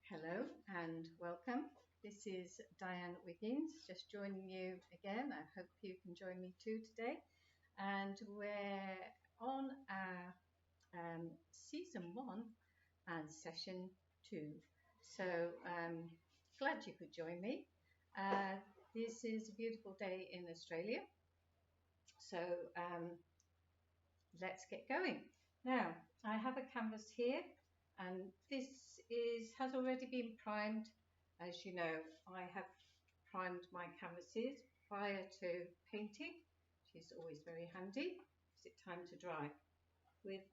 Hello and welcome. This is Diane Wiggins, just joining you again. I hope you can join me too today. And we're on our season 1 and session 2. So glad you could join me. This is a beautiful day in Australia. So let's get going. Now, I have a canvas here. And this has already been primed. As you know, I have primed my canvases prior to painting, which is always very handy. Gives it time to dry.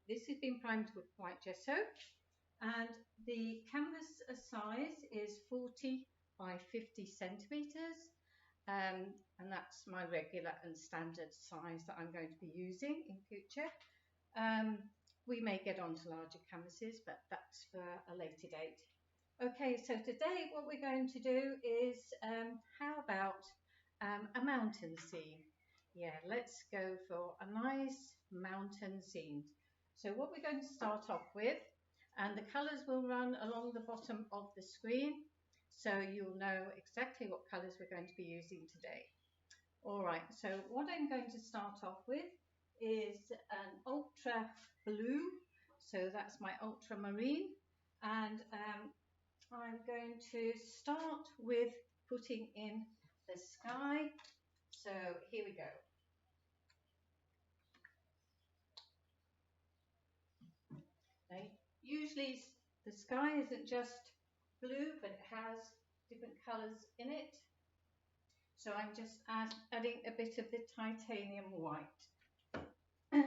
This has been primed with white gesso, and the canvas size is 40 by 50 centimeters, and that's my regular and standard size that I'm going to be using in future. We may get onto larger canvases, but that's for a later date. Okay, so today what we're going to do is, how about a mountain scene? Yeah, let's go for a nice mountain scene. So what we're going to start off with, and the colours will run along the bottom of the screen, so you'll know exactly what colours we're going to be using today. All right, so what I'm going to start off with is an ultra blue, so that's my ultramarine, and I'm going to start with putting in the sky. So here we go. Okay. Usually the sky isn't just blue, but it has different colours in it. So I'm just adding a bit of the titanium white. Okay.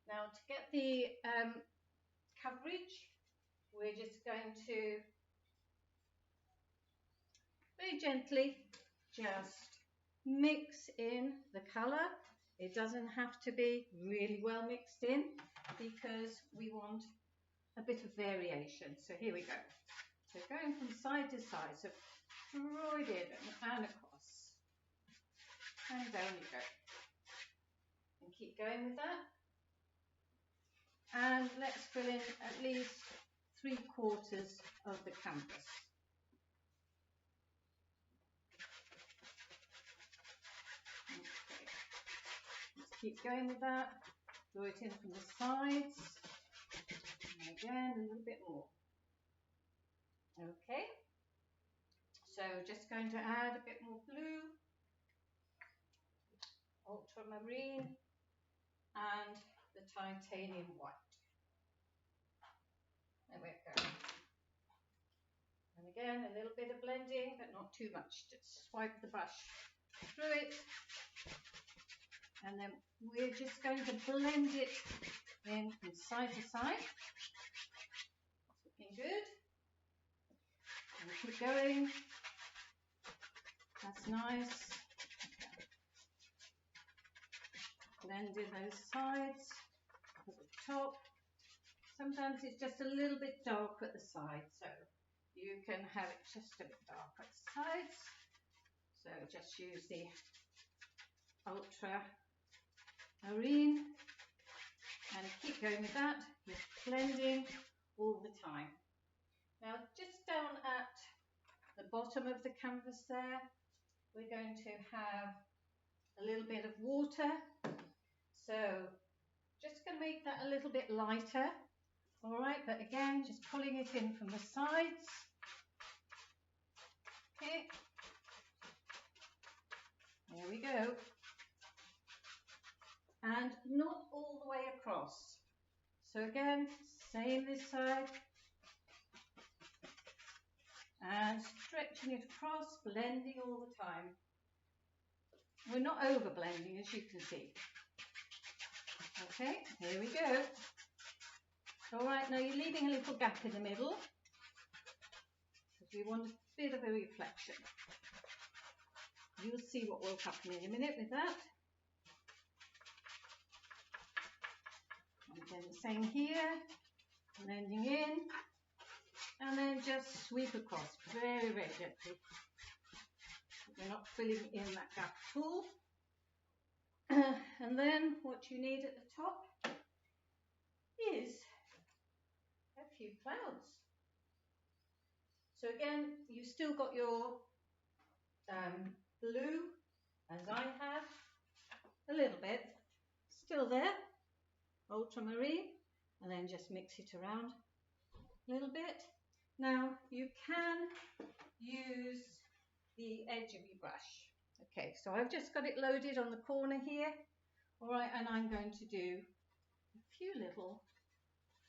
Now to get the coverage, we're just going to very gently just mix in the colour. It doesn't have to be really well mixed in because we want a bit of variation. So here we go. So going from side to side, so draw it in and across. And down you go. And keep going with that. And let's fill in at least 3/4 of the canvas. Okay. Let's keep going with that. Draw it in from the sides. And again, a little bit more. Okay. So just going to add a bit more blue, ultramarine, and the titanium white. There we go. And again, a little bit of blending, but not too much. Just swipe the brush through it. And then we're just going to blend it in from side to side. It's looking good. And keep going. That's nice. Blend in those sides at the top. Sometimes it's just a little bit dark at the sides, so you can have it just a bit dark at the sides. So just use the ultramarine and keep going with that, with blending all the time. Now just down at the bottom of the canvas there, we're going to have a little bit of water. So just going to make that a little bit lighter. All right, but again, just pulling it in from the sides. Okay. There we go. And not all the way across. So again, same this side. And stretching it across, blending all the time. We're not over blending, as you can see. Okay, here we go. All right, now you're leaving a little gap in the middle because we want a bit of a reflection. You'll see what will happen in a minute with that. And then the same here, blending in, and then just sweep across very, very gently. We're not filling in that gap at all. And then what you need at the top is few clouds. So again, you've still got your blue, as I have, a little bit, still there, ultramarine, and then just mix it around a little bit. Now, you can use the edge of your brush. Okay, so I've just got it loaded on the corner here. All right, and I'm going to do a few little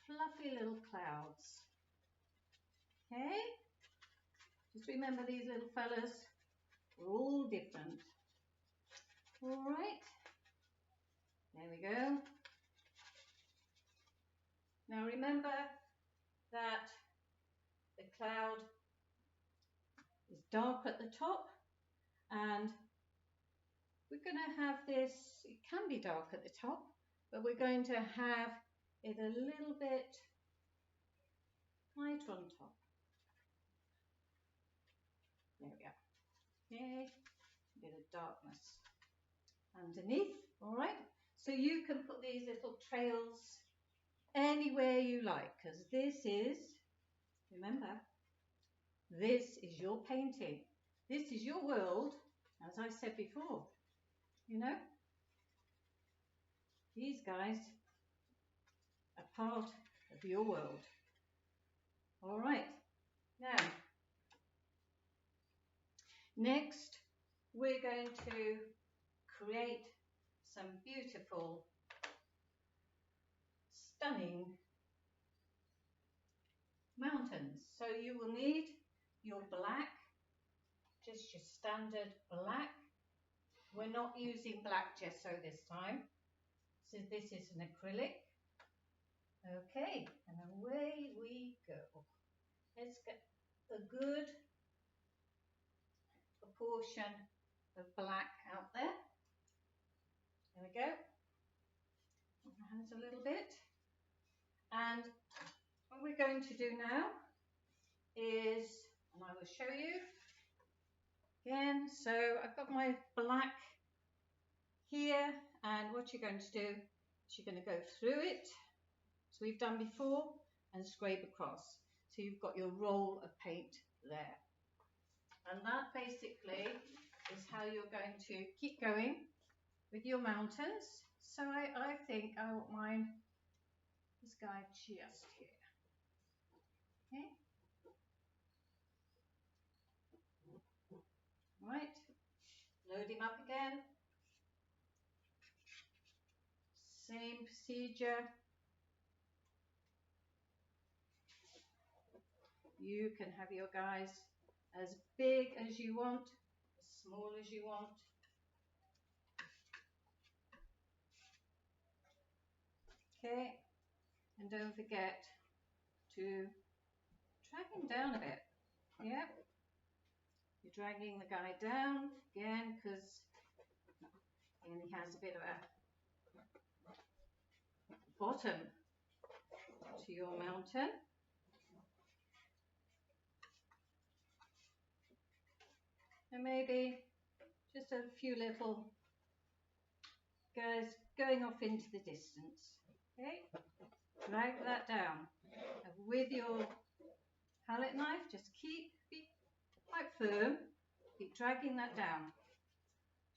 fluffy little clouds. Okay, just remember these little fellas are all different. All right, there we go. Now remember that the cloud is dark at the top, and we're going to have this, it can be dark at the top, but we're going to have it a little bit lighter on top. There we go. Okay, a bit of darkness underneath. All right, so you can put these little trails anywhere you like, because this is, remember, this is your painting. This is your world, as I said before. You know, these guys are part of your world. All right, now, next we're going to create some beautiful, stunning mountains. So you will need your black, just your standard black. We're not using black gesso this time, so this is an acrylic. Okay, and away we go. Let's get a good proportion of black out there. There we go. My hands a little bit. And what we're going to do now is, and I will show you again, so I've got my black here, and what you're going to do is you're going to go through it, as we've done before, and scrape across. So you've got your roll of paint there. And that basically is how you're going to keep going with your mountains. So I think I won't mind this guy just here. Okay. Right, load him up again. Same procedure. You can have your guys as big as you want, as small as you want. Okay, and don't forget to drag him down a bit. Yeah, you're dragging the guy down again because he has a bit of a bottom to your mountain. And maybe just a few little guys going off into the distance. Okay, drag that down. And with your palette knife, just be quite firm, keep dragging that down.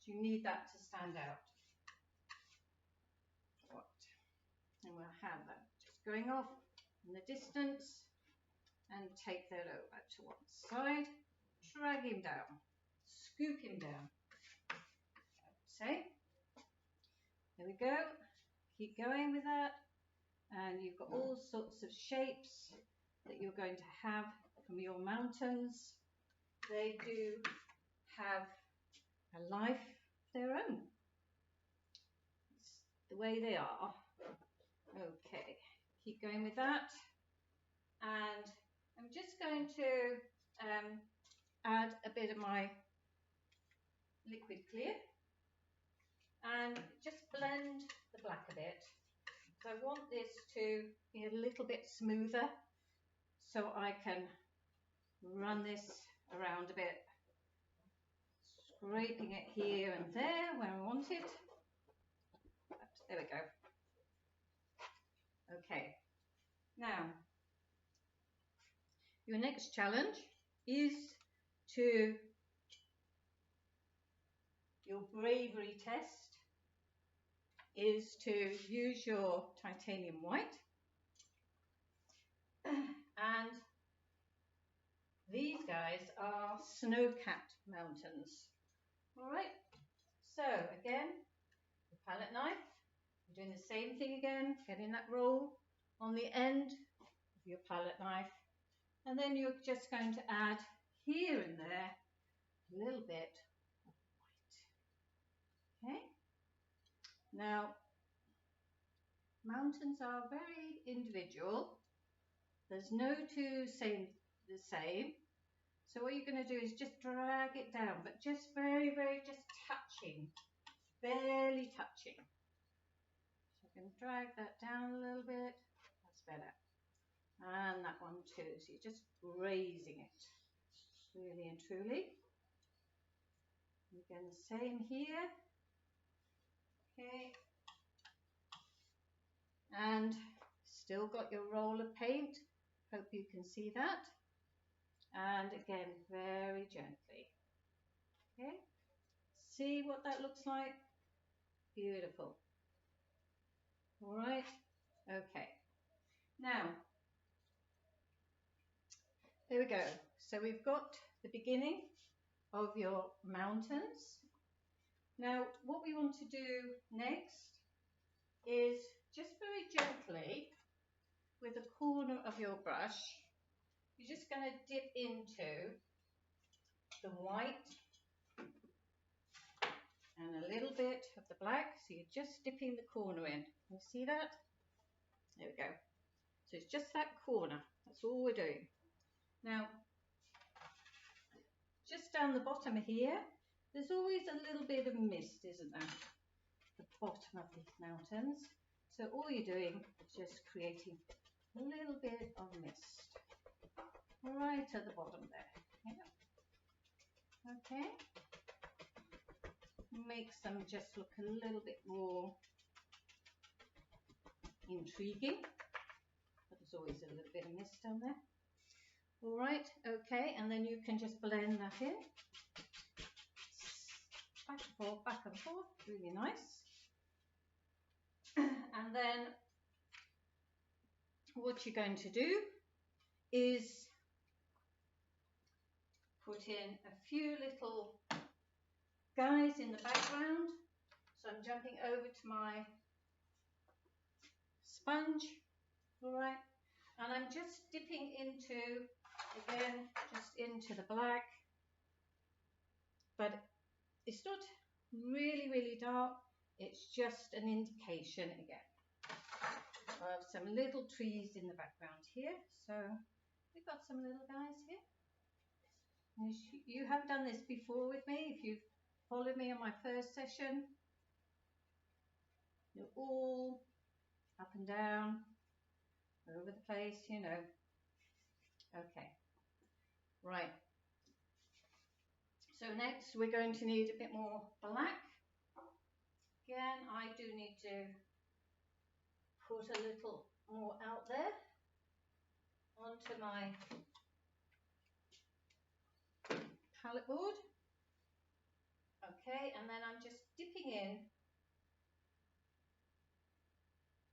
So you need that to stand out. And we'll have that just going off in the distance, and take that over to one side, drag him down, scoop him down. Say, there we go, keep going with that, and you've got all sorts of shapes that you're going to have from your mountains. They do have a life of their own. It's the way they are. Okay, keep going with that, and I'm just going to add a bit of my liquid clear and just blend the black a bit. So I want this to be a little bit smoother, so I can run this around a bit, scraping it here and there where I want it. There we go. Okay, now your next challenge is to, your bravery test is to use your titanium white, and these guys are snow-capped mountains. All right, so again, the palette knife, you're doing the same thing again, getting that roll on the end of your palette knife, and then you're just going to add here and there a little bit of white. Okay, now mountains are very individual. There's no two the same. So what you're going to do is just drag it down, but just very, very just touching, barely touching. So I'm going to drag that down a little bit. That's better. And that one too. So you're just grazing it, really and truly. Again, the same here. Okay. And still got your roll of paint. Hope you can see that. And again, very gently. Okay. See what that looks like? Beautiful. All right. Okay. Now, there we go. So we've got the beginning of your mountains. Now, what we want to do next is just very gently, with the corner of your brush, you're just going to dip into the white and a little bit of the black. So you're just dipping the corner in. You see that? There we go. So it's just that corner. That's all we're doing. Now, just down the bottom here, there's always a little bit of mist, isn't there? The bottom of these mountains. So all you're doing is just creating a little bit of mist right at the bottom there. Yeah. Okay. Makes them just look a little bit more intriguing. But there's always a little bit of mist down there. All right, okay, and then you can just blend that in. Back and forth, really nice. And then what you're going to do is put in a few little guys in the background. So I'm jumping over to my sponge, all right, and I'm just dipping into, again, just into the black, but it's not really, really dark. It's just an indication again of some little trees in the background here. So we've got some little guys here. You have done this before with me. If you've followed me on my first session, you're all up and down, over the place, you know. Okay, right. So next we're going to need a bit more black. Again, I do need to put a little more out there onto my palette board. Okay, and then I'm just dipping in,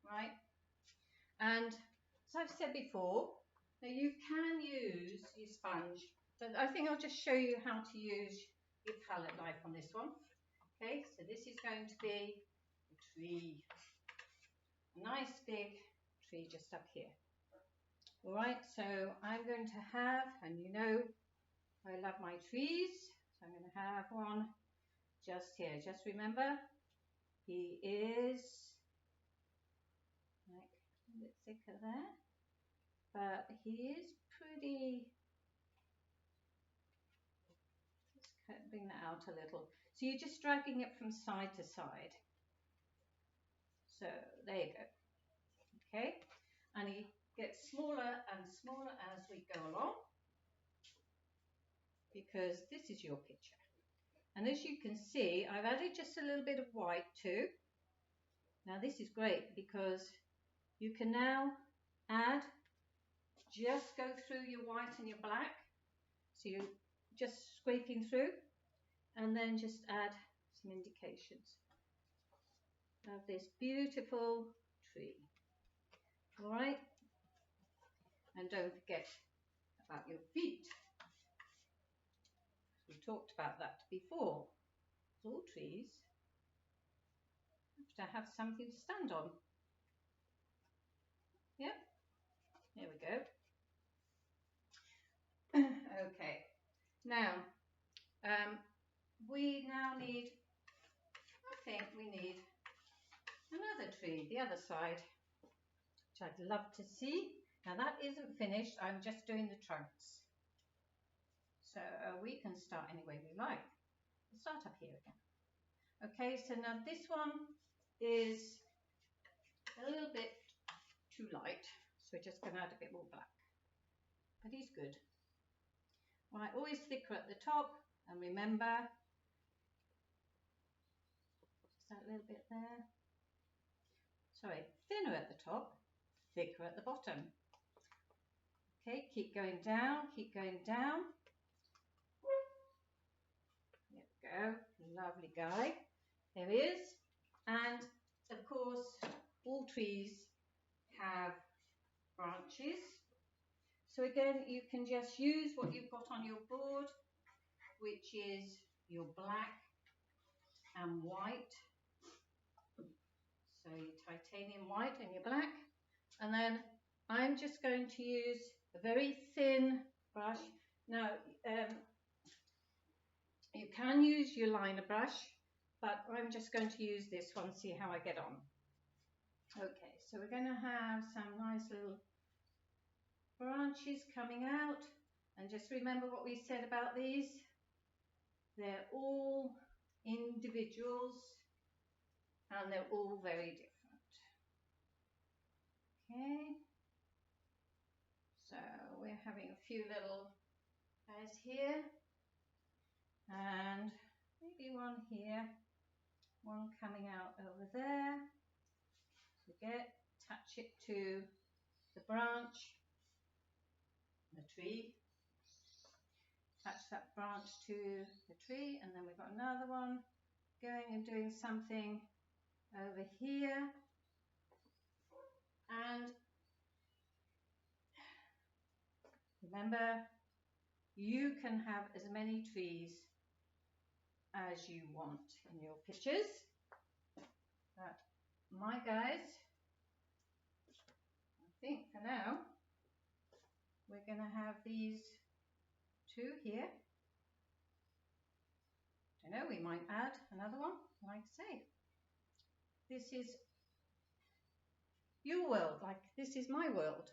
right? And as I've said before, now you can use your sponge, but I think I'll just show you how to use your palette knife on this one. Okay, so this is going to be a tree, a nice big tree just up here. All right, so I'm going to have, and you know I love my trees, so I'm going to have one just here. Just remember, he is like a bit thicker there, but he is pretty, just bring that out a little. So you're just dragging it from side to side. So there you go. Okay, and he gets smaller and smaller as we go along, because this is your picture. And as you can see, I've added just a little bit of white too. Now this is great because you can now add just go through your white and your black. So you're just scraping through, and then just add some indications of this beautiful tree. All right, and don't forget about your feet. We talked about that before. All trees have to have something to stand on. Yep, there we go. Okay, now we now need, I think we need another tree, the other side, which I'd love to see. Now that isn't finished, I'm just doing the trunks. So we can start any way we like. We'll start up here again. Okay, so now this one is a little bit too light, so we're just going to add a bit more black. But he's good. Right, always thicker at the top, and remember, just that little bit there. Sorry, thinner at the top, thicker at the bottom. Okay, keep going down, keep going down. There we go, lovely guy. There he is. And of course, all trees have branches. So again, you can just use what you've got on your board, which is your black and white. So your titanium white and your black. And then I'm just going to use a very thin brush. Now, you can use your liner brush, but I'm just going to use this one, see how I get on. Okay, so we're going to have some nice little branches coming out, and just remember what we said about these. They're all individuals and they're all very different. Okay, so we're having a few little guys here, and maybe one here, one coming out over there. So attach it to the branch, the tree, attach that branch to the tree, and then we've got another one going and doing something over here. And remember, you can have as many trees as you want in your pictures, but my guys, I think for now we're going to have these two here. I know we might add another one, like I say. This is your world, like this is my world.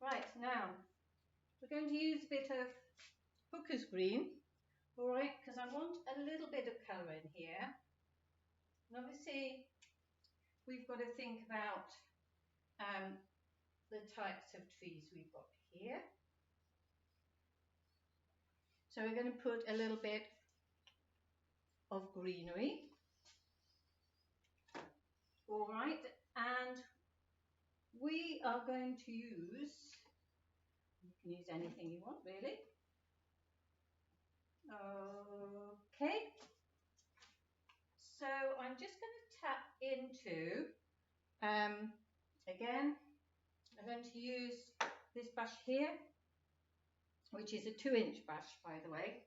Right, now we're going to use a bit of Hooker's green, all right, because I want a little bit of colour in here. And obviously we've got to think about the types of trees we've got here. So we're going to put a little bit of greenery, all right, and we are going to use, you can use anything you want really. Okay, so I'm just going to tap into, again, I'm going to use this brush here, which is a 2-inch brush, by the way,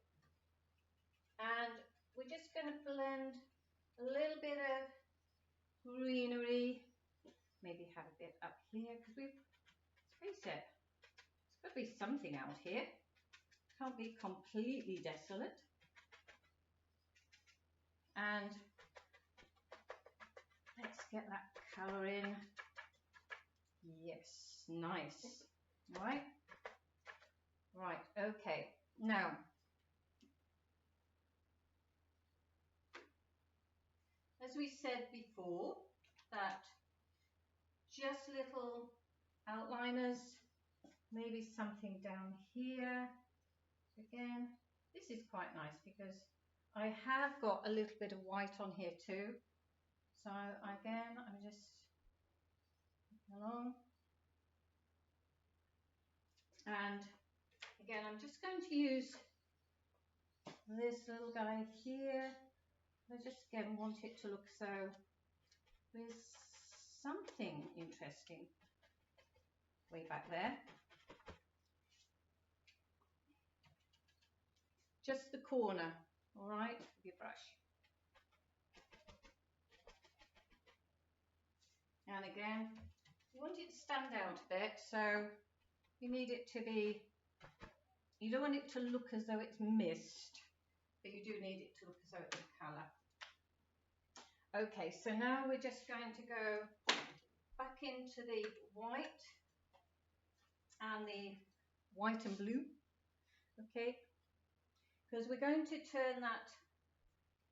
and we're just going to blend a little bit of greenery, maybe have a bit up here, because let's face it, there's got to be something out here, can't be completely desolate. And let's get that colour in. Yes, nice. All right. Right, okay. Now, as we said before, that just little outliners, maybe something down here. Again, this is quite nice because I have got a little bit of white on here too. So again, I'm just along. again, I'm just going to use this little guy here. I just again want it to look so there's something interesting way back there. Just the corner, all right, of your brush. And again, you want it to stand out a bit, so you need it to be, you don't want it to look as though it's mist, but you do need it to look as though it's a colour. Okay, so now we're just going to go back into the white and the white and blue, okay, because we're going to turn that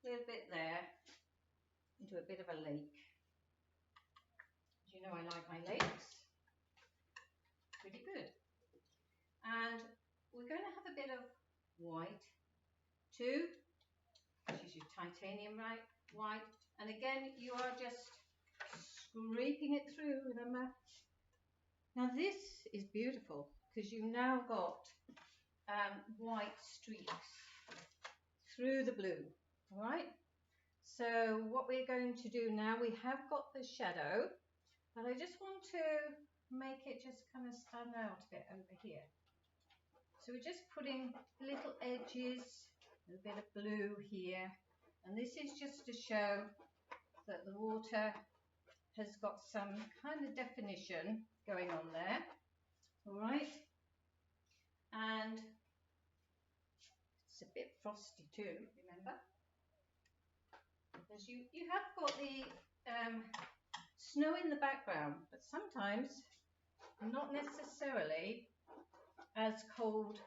little bit there into a bit of a lake. As you know, I like my lakes, pretty good. And we're going to have a bit of white too, which is your titanium white. And again, you are just scraping it through, remember? Now this is beautiful because you've now got white streaks through the blue, all right? So what we're going to do now, we have got the shadow, but I just want to make it just kind of stand out a bit over here. So we're just putting little edges, a bit of blue here, and this is just to show that the water has got some kind of definition going on there, all right? And it's a bit frosty too, remember? Because you have got the snow in the background, but sometimes not necessarily as cold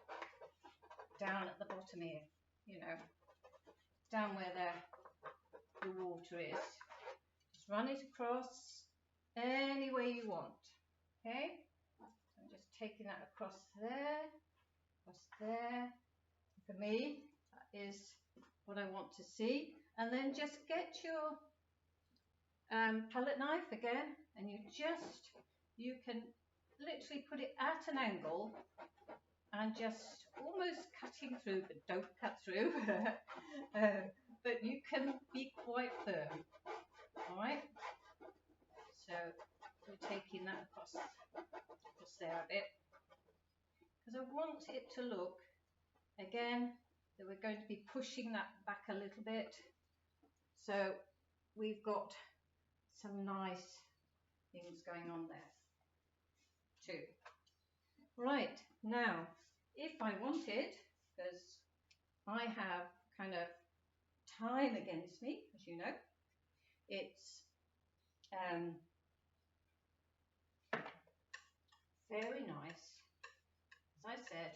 down at the bottom here, you know, down where the water is. Just run it across any way you want, okay? I'm just taking that across there. For me, that is what I want to see. And then just get your palette knife again, and you can literally put it at an angle and just almost cutting through, but don't cut through. But you can be quite firm, all right? So we're taking that across there a bit, because I want it to look, again, that we're going to be pushing that back a little bit. So we've got some nice things going on there too. Right, now, if I wanted, because I have kind of time against me, as you know, it's very nice, as I said,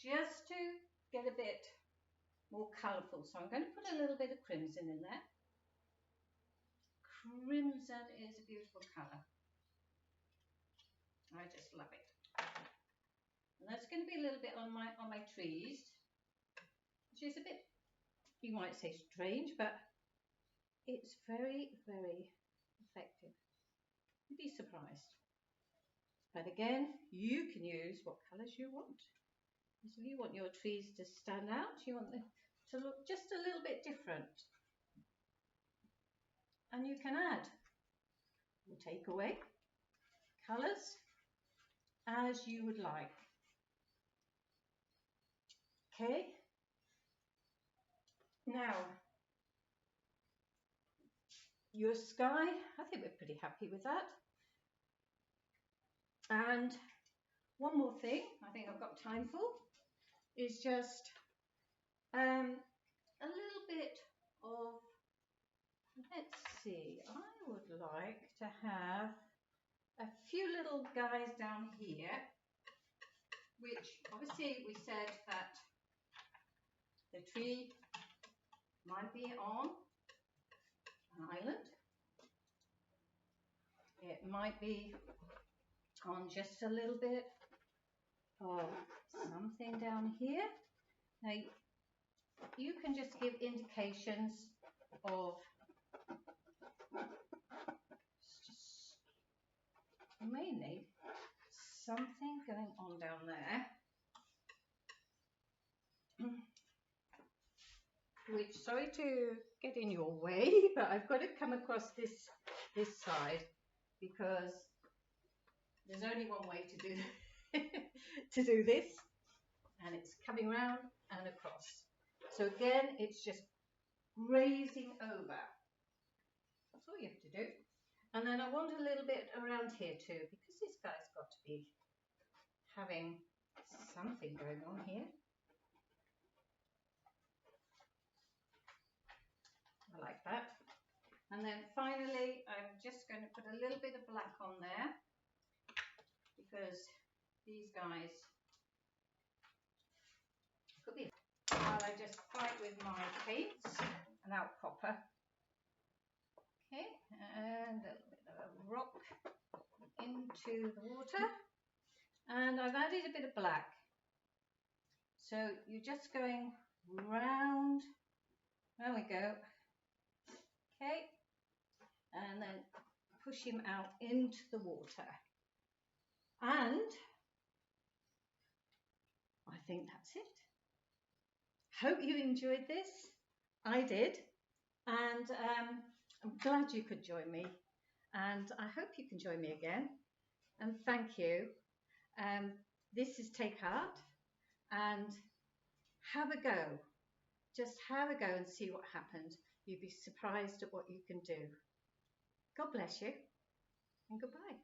just to get a bit more colourful. So I'm going to put a little bit of crimson in there. Crimson is a beautiful colour. I just love it. And that's going to be a little bit on my trees, which is a bit, you might say, strange, but it's very, very effective. You'd be surprised. But again, you can use what colours you want. So if you want your trees to stand out, you want them to look just a little bit different, and you can add or take away colours as you would like. Okay, now your sky, I think we're pretty happy with that. And one more thing I think I've got time for is just a little bit of, let's see, I would like to have a few little guys down here, which obviously we said that the tree might be on an island. It might be on just a little bit of something down here. Now you can just give indications of mainly something going on down there. which, sorry to get in your way, but I've got to come across this side because there's only one way to do to do this, and it's coming round and across. So again, it's just grazing over. That's all you have to do. And then I want a little bit around here too, because this guy's got to be having something going on here. I like that. And then finally, I'm just going to put a little bit of black on there, because these guys could be. While I just fight with my paints and out copper. Okay, and a little bit of a rock into the water, and I've added a bit of black. So you're just going round. There we go. Okay, and then push him out into the water. And I think that's it. Hope you enjoyed this. I did, and I'm glad you could join me, and I hope you can join me again. And thank you. This is Take Heart, and have a go. Just have a go and see what happens. You'd be surprised at what you can do. God bless you, and goodbye.